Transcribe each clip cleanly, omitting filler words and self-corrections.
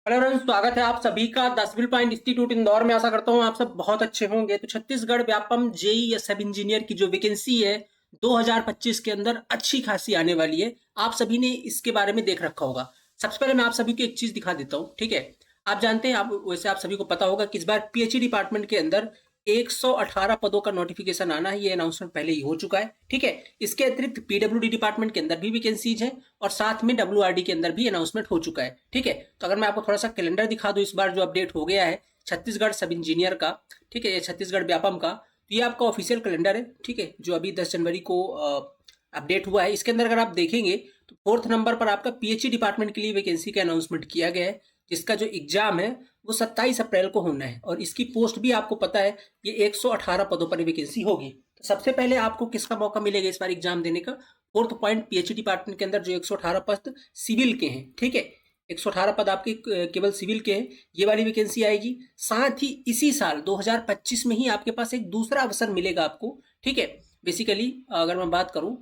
Hello friends, स्वागत है आप सभी का the civil point institute Indore में। आशा करता हूँ आप सब बहुत अच्छे होंगे। तो छत्तीसगढ़ व्यापम जेई या सब इंजीनियर की जो वैकेंसी है 2025 के अंदर अच्छी खासी आने वाली है। आप सभी ने इसके बारे में देख रखा होगा। सबसे पहले मैं आप सभी को एक चीज दिखा देता हूँ, ठीक है। आप जानते हैं, आप वैसे आप सभी को पता होगा कि इस बार पीएचई डिपार्टमेंट के अंदर 118 पदों का नोटिफिकेशन आना है। ये अनाउंसमेंट पहले ही हो चुका है, ठीक है। इसके अतिरिक्त पीडब्ल्यूडी डिपार्टमेंट के अंदर भी वैकेंसीज हैं और साथ में डब्ल्यूआरडी के अंदर भी अनाउंसमेंट हो चुका है, ठीक है। तो अगर मैं आपको थोड़ा सा कैलेंडर दिखा दूं, इस बार जो अपडेट हो गया है छत्तीसगढ़ सब इंजीनियर का, ठीक है, ये छत्तीसगढ़ व्यापम का, तो ये आपका ऑफिशियल कैलेंडर है, ठीक है, जो अभी 10 जनवरी को अपडेट हुआ है। इसके अंदर अगर आप देखेंगे तो 4th नंबर पर आपका पीएचई डिपार्टमेंट के लिए वैकेंसी का अनाउंसमेंट किया गया है, जिसका जो एग्जाम है वो 27 अप्रैल को होना है। और इसकी पोस्ट भी आपको पता है, ये 118 पदों पर वैकेंसी होगी। तो सबसे पहले आपको किसका मौका मिलेगा इस बार एग्जाम देने का? 4th पॉइंट पीएचडी डिपार्टमेंट के अंदर जो 118 पद सिविल के हैं, ठीक है, 118 पद आपके केवल सिविल के हैं, ये वाली वैकेंसी आएगी। साथ ही इसी साल 2025 में ही आपके पास एक दूसरा अवसर मिलेगा आपको, ठीक है। बेसिकली अगर मैं बात करूं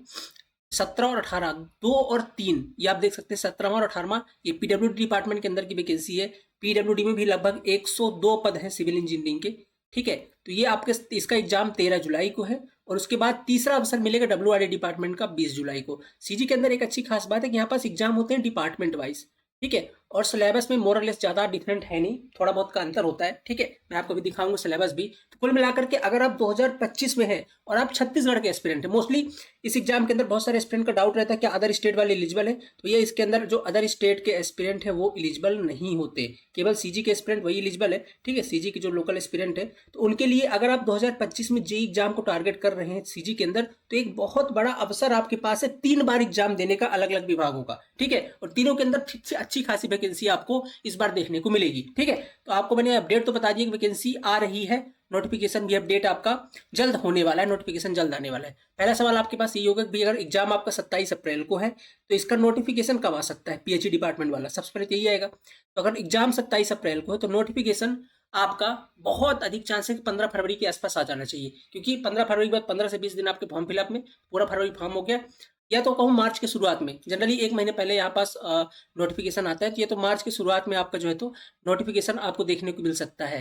17 और 18, 2 और 3, ये आप देख सकते हैं 17वां और 18वां, ये पीडब्ल्यूडी डिपार्टमेंट के अंदर की वैकेंसी है। पीडब्ल्यूडी में भी लगभग 102 पद हैं सिविल इंजीनियरिंग के, ठीक है। तो ये आपके इसका एग्जाम 13 जुलाई को है और उसके बाद तीसरा अवसर मिलेगा डब्ल्यूआरडी डिपार्टमेंट का 20 जुलाई को। सीजी के अंदर एक अच्छी खास बात है कि यहाँ पास एग्जाम होते हैं डिपार्टमेंट वाइज, ठीक है। और सिलेबस में मोरलेस ज्यादा डिफरेंट है नहीं, थोड़ा बहुत का अंतर होता है, ठीक है। मैं आपको भी दिखाऊंगा सिलेबस भी। तो कुल मिलाकर के अगर आप 2025 में हैं और आप छत्तीसगढ़ के एस्पिरेंट हैं, मोस्टली इस एग्जाम के अंदर बहुत सारे एस्पिरेंट का डाउट रहता है कि अदर स्टेट वाले एलिजिबल है, तो ये इसके अंदर जो अदर स्टेट के एस्पिरेंट है वो एलिजिबल नहीं होते, केवल सीजी के एस्पिरेंट वही एलिजिबल है, ठीक है। सीजी के जो लोकल एस्पिरेंट है, तो उनके लिए अगर आप 2025 में जेई एग्जाम को टारगेट कर रहे हैं सीजी के अंदर, तो एक बहुत बड़ा अवसर आपके पास है 3 बार एग्जाम देने का अलग अलग विभागों का, ठीक है। और तीनों के अंदर ठीक से अच्छी खासी वैकेंसी आपको इस बार देखने को मिलेगी, ठीक है। तो आपको मैंने अपडेट तो बता दिया कि वैकेंसी आ रही है, नोटिफिकेशन भी अपडेट आपका जल्द होने वाला है, नोटिफिकेशन जल्द आने वाला है। पहला सवाल आपके पास ये होगा कि अगर एग्जाम आपका 27 अप्रैल को है तो इसका नोटिफिकेशन कब आ सकता है पीएचडी डिपार्टमेंट वाला? सबसे पहले तो यही आएगा। तो अगर एग्जाम 27 अप्रैल को है तो नोटिफिकेशन आपका बहुत अधिक चांस है कि 15 फरवरी के आसपास आ जाना चाहिए, क्योंकि 15 फरवरी के बाद 15 से 20 दिन आपके फॉर्म फिलअप में, पूरा फरवरी फॉर्म हो गया, या तो कहूँ मार्च के शुरुआत में। जनरली एक महीने पहले यहाँ पास नोटिफिकेशन आता है, तो ये तो मार्च की शुरुआत में आपका जो है तो नोटिफिकेशन आपको देखने को मिल सकता है,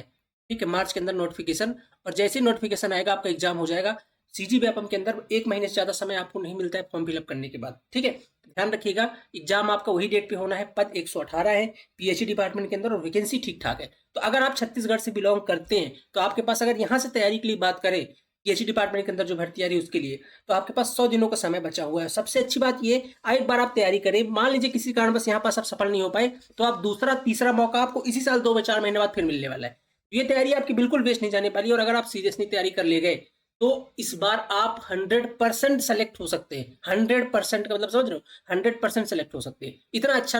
ठीक है। मार्च के अंदर नोटिफिकेशन, और जैसे ही नोटिफिकेशन आएगा आपका एग्जाम हो जाएगा। सीजी व्यापम के अंदर 1 महीने से ज्यादा समय आपको नहीं मिलता है फॉर्म फिलअप करने के बाद, ठीक है। ध्यान रखिएगा, एग्जाम आपका वही डेट पे होना है। पद 118 है पीएचडी डिपार्टमेंट के अंदर और वैकेंसी ठीक ठाक है। तो अगर आप छत्तीसगढ़ से बिलोंग करते हैं तो आपके पास, अगर यहाँ से तैयारी के लिए बात करें पीएचडी डिपार्टमेंट के अंदर जो भर्ती आ रही है उसके लिए, तो आपके पास 100 दिनों का समय बचा हुआ है। सबसे अच्छी बात ये, एक बार आप तैयारी करें, मान लीजिए किसी कारण बस यहाँ पास आप सफल नहीं हो पाए, तो आप दूसरा तीसरा मौका आपको इसी साल 2-4 महीने बाद फिर मिलने वाला है। ये तैयारी आपकी बिल्कुल वेस्ट नहीं जाने वाली। और अगर आप सीरियसली तैयारी कर ले गए तो इस बार आप 100% सेलेक्ट हो सकते हैं। 100% का मतलब समझ रहे हो, 100% सेलेक्ट हो सकते हैं। इतना अच्छा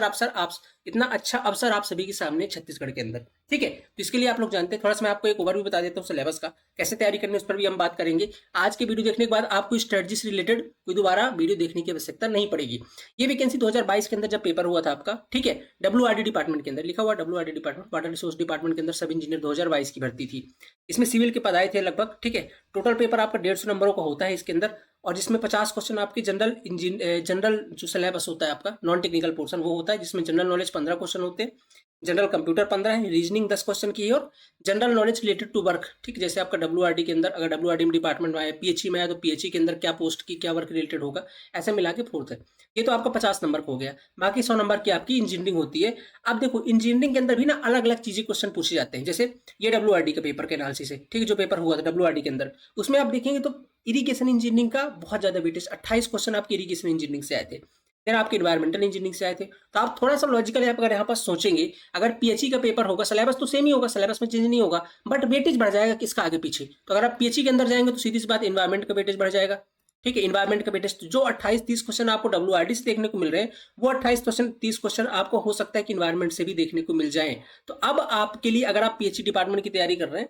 अवसर आप सभी के सामने छत्तीसगढ़ के अंदर, ठीक है। तो इसके लिए आप लोग जानते हैं, थोड़ा सा मैं आपको एक ओवरव्यू बता देता हूँ सिलेबस का, कैसे तैयारी करनी है उस पर भी हम बात करेंगे। आज के वीडियो देखने के बाद आपको स्ट्रेटजी से रिलेटेड कोई दोबारा वीडियो देखने की आवश्यकता नहीं पड़ेगी। ये वैकेंसी 2022 के अंदर जब पेपर हुआ था आपका, ठीक है, डब्ल्यूआरडी डिपार्टमेंट के अंदर लिखा हुआ, WRD department water resource department के अंदर सब इंजीनियर 2022 की भर्ती थी। इसमें सिविल के पद आए थे लगभग, ठीक है। टोटल पेपर आपका 150 नंबरों का होता है इसके अंदर, और जिसमें 50 क्वेश्चन आपके जनरल जो सिलेबस होता है आपका नॉन टेक्निकल पोर्शन वो होता है, जिसमें जनरल नॉलेज 15 क्वेश्चन होते हैं, जनरल कंप्यूटर 15 है, रीजनिंग 10 क्वेश्चन की है, और general knowledge related to work, ठीक, जैसे आपका डब्ल्यूआरडी के अंदर, अगर डब्ल्यूआरडी डिपार्टमेंट में आया, पीएचई में आया तो पीएचई के अंदर क्या पोस्ट की क्या वर्क रिलेटेड होगा, ऐसे मिला के 4th है। ये तो आपका 50 नंबर का हो गया। बाकी 100 नंबर की आपकी इंजीनियरिंग होती है। अब देखो इंजीनियरिंग के अंदर भी ना अलग अलग चीजें क्वेश्चन पूछे जाते हैं। जैसे ये डब्ल्यूआरडी का पेपर के एनालिसिस है, ठीक है, जो पेपर हुआ था डब्ल्यूआरडी के अंदर, उसमें आप देखेंगे तो इरिगेशन इंजीनियरिंग का बहुत ज्यादा वेटेज, 28 क्वेश्चन आपके इरिगेशन इंजीनियरिंग से आए थे, फिर आपके इन्वायरमेंटल इंजीनियरिंग से आए थे। तो आप थोड़ा सा लॉजिकल अगर यहाँ पर सोचेंगे, अगर पीएचई का पेपर होगा, सिलेबस तो सेम ही होगा, सिलेबस में चेंज नहीं होगा, बट वेटेज बढ़ जाएगा किसका आगे पीछे। तो अगर आप पीएचई के अंदर जाएंगे तो सीधी सी बात इन्वायरमेंट का वेटेज बढ़ जाएगा, ठीक है। इन्वायरमेंट का वेटेज जो 28-30 क्वेश्चन आपको डब्ल्यूआरडी से देखने को मिल रहे हैं, वो 28-30 क्वेश्चन आपको हो सकता है कि इन्वायरमेंट से भी देखने को मिल जाए। तो अब आपके लिए, अगर आप पीएचई डिपार्टमेंट की तैयारी कर रहे हैं,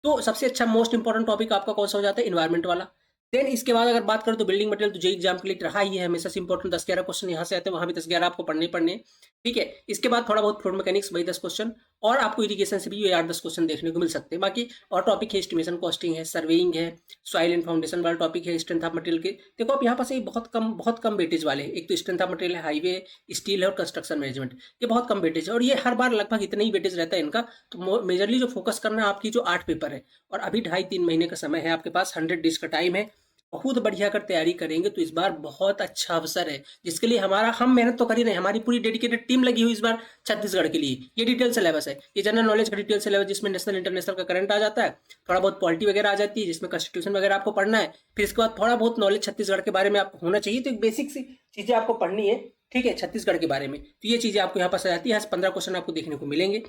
तो सबसे अच्छा मोस्ट इंपॉर्टेंट टॉपिक आपका कौन सा हो जाता है? इन्वायरमेंट वाला। देन इसके बाद अगर बात करें तो बिल्डिंग मटेरियल, तो जेई एग्जाम के लिए रहा ही है हमेशा से इंपॉर्टेंट, 10-11 क्वेश्चन यहाँ से आते हैं, वहां भी 10-11 आपको पढ़ने, ठीक है। इसके बाद थोड़ा बहुत फ्लोर मैकेनिक्स, वही 10 क्वेश्चन, और आपको इरिगेशन से भी ये 8-10 क्वेश्चन देखने को मिल सकते हैं। बाकी और टॉपिक है, एस्टिमेशन कॉस्टिंग है, सर्वेइंग है, सॉइल एंड फाउंडेशन वाला टॉपिक है, स्ट्रेंथ ऑफ मटेरियल के। देखो आप यहाँ पर से बहुत कम वेटेज वाले हैं। एक तो स्ट्रेंथ ऑफ मटेरियल है, हाईवे, स्टील है और कंस्ट्रक्शन मैनेजमेंट, ये बहुत कम वेटेज है और ये हर बार लगभग इतना ही वेटेज रहता है इनका। तो मेजरली जो फोकस करना है आपकी जो 8 पेपर है, और अभी 2.5-3 महीने का समय है आपके पास, 100 डेज का टाइम है। बहुत बढ़िया अगर तैयारी करेंगे तो इस बार बहुत अच्छा अवसर है, जिसके लिए हम मेहनत तो कर ही रहे हैं, हमारी पूरी डेडिकेटेड टीम लगी हुई इस बार छत्तीसगढ़ के लिए। ये डिटेल सिलेबस है, ये जनरल नॉलेज का डिटेल सिलेबस, जिसमें नेशनल इंटरनेशनल का करंट आ जाता है, थोड़ा बहुत पॉलिटी वगैरह आ जाती है, जिसमें कॉन्स्टिट्यूशन वगैरह आपको पढ़ना है। फिर इसके बाद थोड़ा बहुत नॉलेज छत्तीसगढ़ के बारे में आपको होना चाहिए, तो एक बेसिक सी चीजें आपको पढ़नी है, ठीक है, छत्तीसगढ़ के बारे में। तो ये चीजें आपको यहाँ पास आ जाती है। 15 क्वेश्चन आपको देखने को मिलेंगे।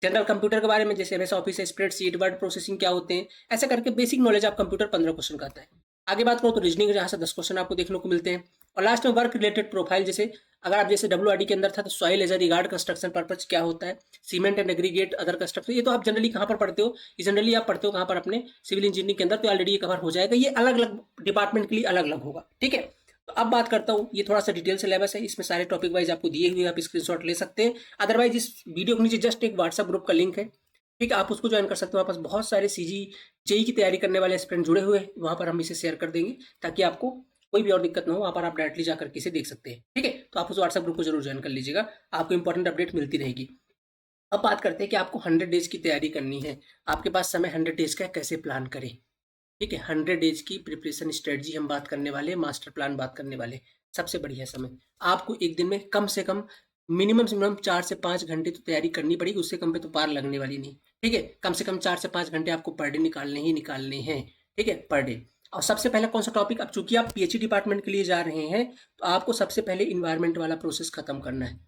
जनरल कंप्यूटर के बारे में, जैसे एमएस ऑफिस है, स्प्रेडशीट, वर्ड प्रोसेसिंग क्या होते हैं, ऐसा करके बेसिक नॉलेज आप कंप्यूटर 15 क्वेश्चन का आता है। आगे बात करो तो रीजनिंग, जहाँ से 10 क्वेश्चन आपको देखने को मिलते हैं। और लास्ट में वर्क रिलेटेड प्रोफाइल, जैसे अगर आप जैसे WRD के अंदर था तो soil as regard construction purpose क्या होता है, cement and aggregate other construction, ये तो आप जनरली कहाँ पर पढ़ते हो, ये जनरली आप पढ़ते हो कहाँ पर, अपने सिविल इंजीनियरिंग के अंदर, तो ऑलरेडी ये कवर हो जाएगा। ये अलग अलग डिपार्टमेंट के लिए अलग अलग होगा, ठीक है। तो अब बात करता हूँ, ये थोड़ा सा डिटेल सिलेबस है, इसमें सारे टॉपिक वाइज आपको दिए हुए, आप स्क्रीनशॉट ले सकते हैं। अदरवाइज इस वीडियो के नीचे जस्ट एक व्हाट्सएप ग्रुप का लिंक है, ठीक है, आप उसको ज्वाइन कर सकते हो। वहाँ पास बहुत सारे जेई की तैयारी करने वाले स्टूडेंट जुड़े हुए हैं, वहाँ पर हम इसे शेयर कर देंगे ताकि आपको कोई भी और दिक्कत ना हो, वहाँ पर आप डायरेक्टली जाकर के इसे देख सकते हैं, ठीक है। तो आप उस व्हाट्सएप ग्रुप को जरूर ज्वाइन कर लीजिएगा, आपको इंपॉर्टेंट अपडेट मिलती रहेगी। अब बात करते हैं कि आपको 100 डेज की तैयारी करनी है, आपके पास समय 100 डेज का है, कैसे प्लान करें, ठीक है। 100 डेज की प्रिपरेशन स्ट्रेटजी हम बात करने वाले, मास्टर प्लान बात करने वाले। सबसे बढ़िया समय, आपको एक दिन में कम से कम मिनिमम से मिनिमम 4 से 5 घंटे तो तैयारी करनी पड़ेगी, उससे कम पे तो पार लगने वाली नहीं, ठीक है। कम से कम 4 से 5 घंटे आपको पर डे निकालने ही निकालने हैं, ठीक है, पर डे। और सबसे पहले कौन सा टॉपिक, अब चूंकि आप PhD डिपार्टमेंट के लिए जा रहे हैं, तो आपको सबसे पहले इन्वायरमेंट वाला प्रोसेस खत्म करना है,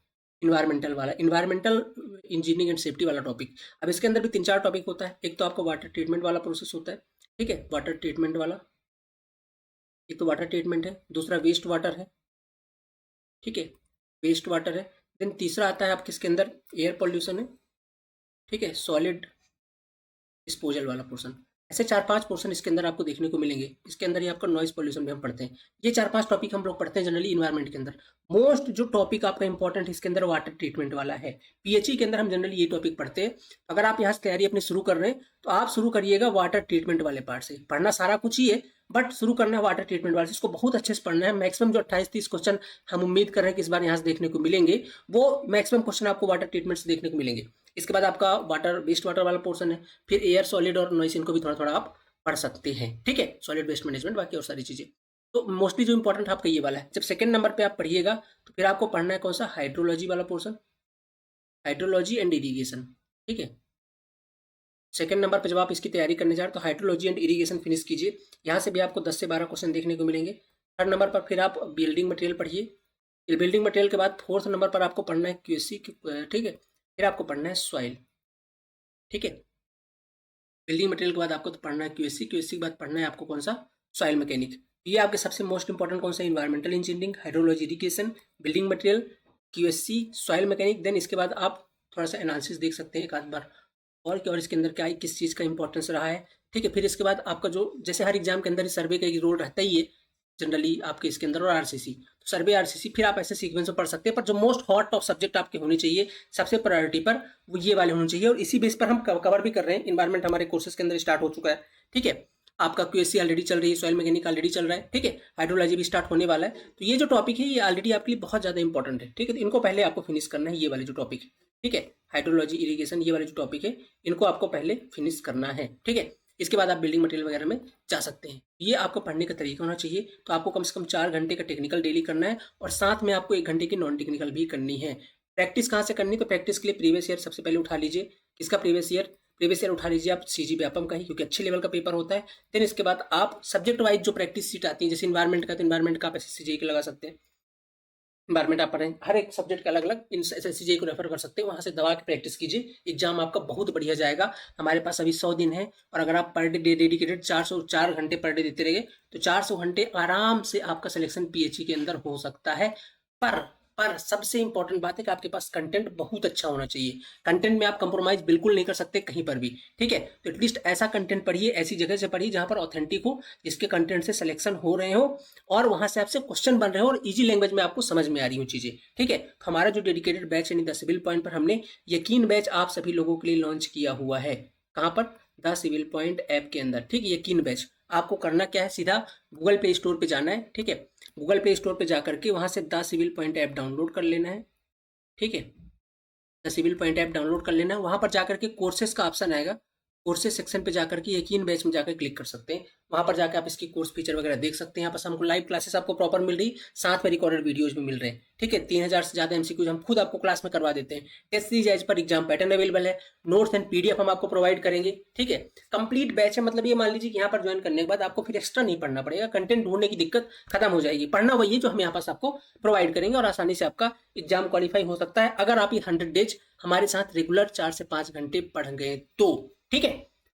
इन्वायरमेंटल इंजीनियरिंग एंड सेफ्टी वाला टॉपिक। अब इसके अंदर भी 3-4 टॉपिक होता है। एक तो आपको वाटर ट्रीटमेंट वाला प्रोसेस होता है, ठीक है, वाटर ट्रीटमेंट वाला, एक तो वाटर ट्रीटमेंट है, दूसरा वेस्ट वाटर है, ठीक है, वेस्ट वाटर है। देन तीसरा आता है आपके इसके अंदर एयर पॉल्यूशन है, ठीक है, सॉलिड डिस्पोजल वाला पोर्शन। ऐसे 4-5 पोर्शन इसके अंदर आपको देखने को मिलेंगे। इसके अंदर ही आपका नॉइज पॉल्यूशन भी हम पढ़ते हैं। ये 4-5 टॉपिक हम लोग पढ़ते हैं जनरली इन्वायरमेंट के अंदर। मोस्ट जो टॉपिक आपका इंपॉर्टेंट इसके अंदर वाटर ट्रीटमेंट वाला है। PhD के अंदर हम जनरली ये टॉपिक पढ़ते हैं। अगर आप यहाँ से तैयारी अपनी शुरू कर रहे हैं तो आप शुरू करिएगा वाटर ट्रीटमेंट वाले पार्ट से। पढ़ना सारा कुछ ही है, बट शुरू करना है वाटर ट्रीटमेंट वाले से। इसको बहुत अच्छे से पढ़ना है। मैक्सिमम जो 28-30 क्वेश्चन हम उम्मीद कर रहे हैं कि इस बार यहाँ से देखने को मिलेंगे, वो मैक्सिमम क्वेश्चन आपको वाटर ट्रीटमेंट से देखने को मिलेंगे। इसके बाद आपका वाटर वेस्ट वाटर वाला पोर्शन है, फिर एयर, सॉलिड और नॉइस, इनको भी थोड़ा थोड़ा आप पढ़ सकते हैं, ठीक है, सॉलिड वेस्ट मैनेजमेंट, बाकी और सारी चीजें। तो मोस्टली जो इंपॉर्टेंट आपका ये वाला है। जब सेकंड नंबर पे आप पढ़िएगा तो फिर आपको पढ़ना है कौन सा, हाइड्रोलॉजी वाला पोर्शन, हाइड्रोलॉजी एंड इरीगेशन, ठीक है। सेकंड नंबर पे जब आप इसकी तैयारी करने जा रहे हैं तो हाइड्रोलॉजी एंड इरीगेशन फिनिश कीजिए। यहाँ से भी आपको 10 से 12 क्वेश्चन देखने को मिलेंगे। थर्ड नंबर पर फिर आप बिल्डिंग मटेरियल पढ़िए। बिल्डिंग मटेरियल के बाद फोर्थ नंबर पर आपको पढ़ना है QSC, ठीक है। फिर आपको पढ़ना है सॉइल, ठीक है। बिल्डिंग मटेरियल के बाद आपको तो पढ़ना है QSC के बाद पढ़ना है आपको कौन सा, सॉइल मैकेनिक। ये आपके सबसे मोस्ट इंपॉर्टेंट कौन सा, environmental engineering, hydrology, irrigation, building material, QSC, soil mechanic. Then इसके बाद आप थोड़ा सा एनालिसिस देख सकते हैं एक आध बार, और इसके अंदर क्या है, किस चीज़ का इंपॉर्टेंस रहा है, ठीक है। फिर इसके बाद आपका जो जैसे हर एग्जाम के अंदर सर्वे का एक रोल रहता ही है जनरली आपके इसके अंदर, और RCC, तो सर्वे RCC फिर आप ऐसे सीक्वेंस में पढ़ सकते हैं। पर जो मोस्ट हॉट टॉप सब्जेक्ट आपके होने चाहिए सबसे प्रायोरिटी पर, वो ये वाले होने चाहिए। और इसी बेस पर हम कवर भी कर रहे हैं। इन्वायरमेंट हमारे कोर्सेज के अंदर स्टार्ट हो चुका है, ठीक है। आपका QSC ऑलरेडी चल रही है, सॉइल मैकेनिक ऑलरेडी चल रहा है, ठीक है। हाइड्रोलॉजी भी स्टार्ट होने वाला है। तो ये जो टॉपिक है ये ऑलरेडी आपके लिए बहुत ज़्यादा इंपॉर्टेंट है, ठीक है। तो इनको पहले आपको फिनिश करना है, ये वाले जो टॉपिक, ठीक है, हाइड्रोलॉजी, इरिगेशन, ये वाले जो टॉपिक है इनको आपको पहले फिनिश करना है, ठीक है। इसके बाद आप बिल्डिंग मटेरियल वगैरह में जा सकते हैं। ये आपको पढ़ने का तरीका होना चाहिए। तो आपको कम से कम 4 घंटे का टेक्निकल डेली करना है, और साथ में आपको 1 घंटे की नॉन टेक्निकल भी करनी है। प्रैक्टिस कहाँ से करनी, तो प्रैक्टिस के लिए प्रीवियस ईयर सबसे पहले उठा लीजिए। किसका प्रीवियस ईयर उठा लीजिए आप, CG व्यापम का ही, क्योंकि अच्छे लेवल का पेपर होता है। देन इसके बाद आप सब्जेक्ट वाइज जो प्रैक्टिस सीट आती है, जैसे इन्वायरमेंट का, तो इन्वायरमेंट का आप SSC JEE लगा सकते हैं। इन्वायरमेंट आप पढ़ें, हर एक सब्जेक्ट का अलग अलग SSC JEE को रेफर कर सकते हैं। वहाँ से दवा की प्रैक्टिस कीजिए, एग्जाम आपका बहुत बढ़िया जाएगा। हमारे पास अभी 100 दिन है, और अगर आप पर डे डेडिकेटेड 404 घंटे पर डे देते रहे तो 400 घंटे आराम से आपका सिलेक्शन PhD के अंदर हो सकता है। पर पर सबसे इंपॉर्टेंट बात है कि आपके पास कंटेंट बहुत अच्छा होना चाहिए। कंटेंट में आप कंप्रोमाइज बिल्कुल नहीं कर सकते कहीं पर भी, ठीक है। तो एटलीस्ट ऐसा कंटेंट पढ़िए, ऐसी जगह से पढ़िए जहां पर ऑथेंटिक हो, जिसके कंटेंट से सिलेक्शन हो रहे हो और वहां से आपसे क्वेश्चन बन रहे हो और इजी लैंग्वेज में आपको समझ में आ रही हो चीजें, ठीक है। हमारा जो डेडिकेटेड बैच यानी द सिविल पॉइंट पर हमने यकीन बैच आप सभी लोगों के लिए लॉन्च किया हुआ है। कहां पर? द सिविल पॉइंट ऐप के अंदर, ठीक है। यकीन बैच आपको करना क्या है, सीधा गूगल प्ले स्टोर पे जाना है, ठीक है। गूगल प्ले स्टोर पे जाकर के वहां से the civil point app download कर लेना है, ठीक है। The civil point app download कर लेना है। वहां पर जाकर के कोर्सेज का ऑप्शन आएगा, कोर्सेज सेक्शन पे जाकर के यकीन बैच में जाकर क्लिक कर सकते हैं। वहां पर जाकर आप इसकी कोर्स फीचर वगैरह देख सकते हैं। यहाँ पर हमको लाइव क्लासेस आपको प्रॉपर मिल रही, साथ में रिकॉर्डेड वीडियोज भी मिल रहे हैं, ठीक है। 3000 से ज्यादा एमसीक्यूज हम खुद आपको क्लास में करवा देते हैं। Test series as per exam pattern available है, नोट्स एंड पीडीएफ हम आपको प्रोवाइड करेंगे, ठीक है। कंप्लीट बैच है, मतलब ये मान लीजिए कि यहाँ पर ज्वाइन करने के बाद आपको फिर एक्स्ट्रा नहीं पढ़ना पड़ेगा, कंटेंट ढूंढने की दिक्कत खत्म हो जाएगी। पढ़ना वही है जो हम यहाँ पास आपको प्रोवाइड करेंगे और आसानी से आपका एग्जाम क्वालिफाई हो सकता है अगर आप ये 100 डेज हमारे साथ रेगुलर 4 से 5 घंटे पढ़ गए तो, ठीक है।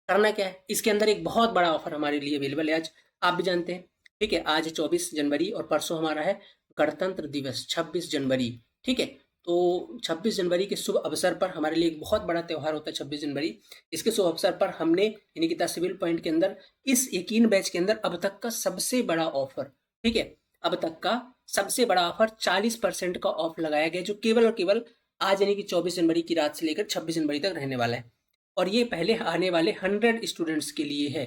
करना क्या है, इसके अंदर एक बहुत बड़ा ऑफर हमारे लिए अवेलेबल है आज, आप भी जानते हैं, ठीक है। आज 24 जनवरी और परसों हमारा है गणतंत्र दिवस 26 जनवरी, ठीक है। तो 26 जनवरी के शुभ अवसर पर हमारे लिए एक बहुत बड़ा त्यौहार होता है 26 जनवरी। इसके शुभ अवसर पर हमने यानी कि द सिविल पॉइंट के अंदर इस यकीन बैच के अंदर अब तक का सबसे बड़ा ऑफर, ठीक है, अब तक का सबसे बड़ा ऑफर 40% का ऑफ लगाया गया, जो केवल और केवल आज यानी कि 24 जनवरी की रात से लेकर 26 जनवरी तक रहने वाला है। और ये पहले आने वाले 100 स्टूडेंट्स के लिए है,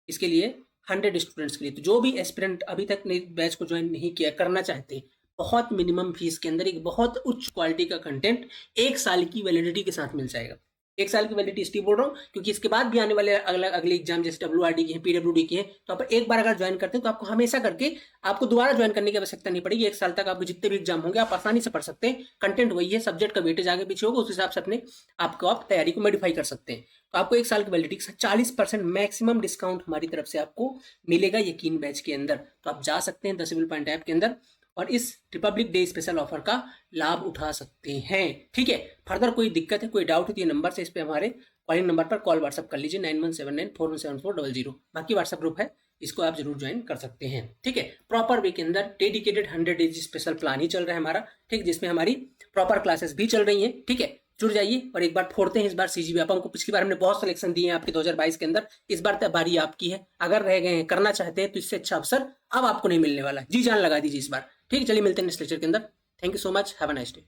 इसके लिए 100 स्टूडेंट्स के लिए। तो जो भी एस्पिरेंट अभी तक बैच को ज्वाइन नहीं किया, करना चाहते, बहुत मिनिमम फीस के अंदर एक बहुत उच्च क्वालिटी का कंटेंट 1 साल की वैलिडिटी के साथ मिल जाएगा। 1 साल की वैलिडिटी इसलिए बोल रहा हूँ क्योंकि इसके बाद भी आने वाले अगले एग्जाम जैसे WRD की है, PWD की है, तो आप एक बार अगर ज्वाइन करते हैं तो आपको हमेशा करके आपको दोबारा ज्वाइन करने की आवश्यकता नहीं पड़ेगी। 1 साल तक आपको जितने भी एग्जाम होंगे आप आसानी से पढ़ सकते हैं। कंटेंट वही है, सब्जेक्ट का वेटेज आगे पीछे होगा, उस हिसाब से अपने आपको आप तैयारी को मॉडिफाई कर सकते हैं। तो आपको 1 साल की वैलिडिटी 40% मैक्सिमम डिस्काउंट हमारी तरफ से आपको मिलेगा यकीन बैच के अंदर। तो आप जा सकते हैं द सिविल पॉइंट ऐप के अंदर और इस रिपब्लिक डे स्पेशल ऑफर का लाभ उठा सकते हैं, ठीक है। फर्दर कोई दिक्कत है, कोई डाउट है तो ये नंबर से इस पे हमारे कॉलिंग नंबर पर कॉल व्हाट्सअप कर लीजिए 9179417400। बाकी व्हाट्सअप ग्रुप है, इसको आप जरूर ज्वाइन कर सकते हैं, ठीक है। प्रॉपर वे के अंदर डेडिकेटेड 100 डेज स्पेशल प्लान ही चल रहा है हमारा, ठीक, जिसमें हमारी प्रॉपर क्लासेस भी चल रही हैं, ठीक है। जुड़ जाइए और एक बार फोड़ते हैं इस बार सीजीबी। आपको पिछली बार हमने बहुत सिलेक्शन दिए हैं आपके 2022 के अंदर, इस बार तो बारी आपकी है। अगर रह गए हैं, करना चाहते हैं तो इससे अच्छा अवसर अब आपको नहीं मिलने वाला, जी जान लगा दीजिए इस बार, ठीक है। चलिए मिलते हैं नेक्स्ट लेक्चर के अंदर। Thank you so much, have a nice day.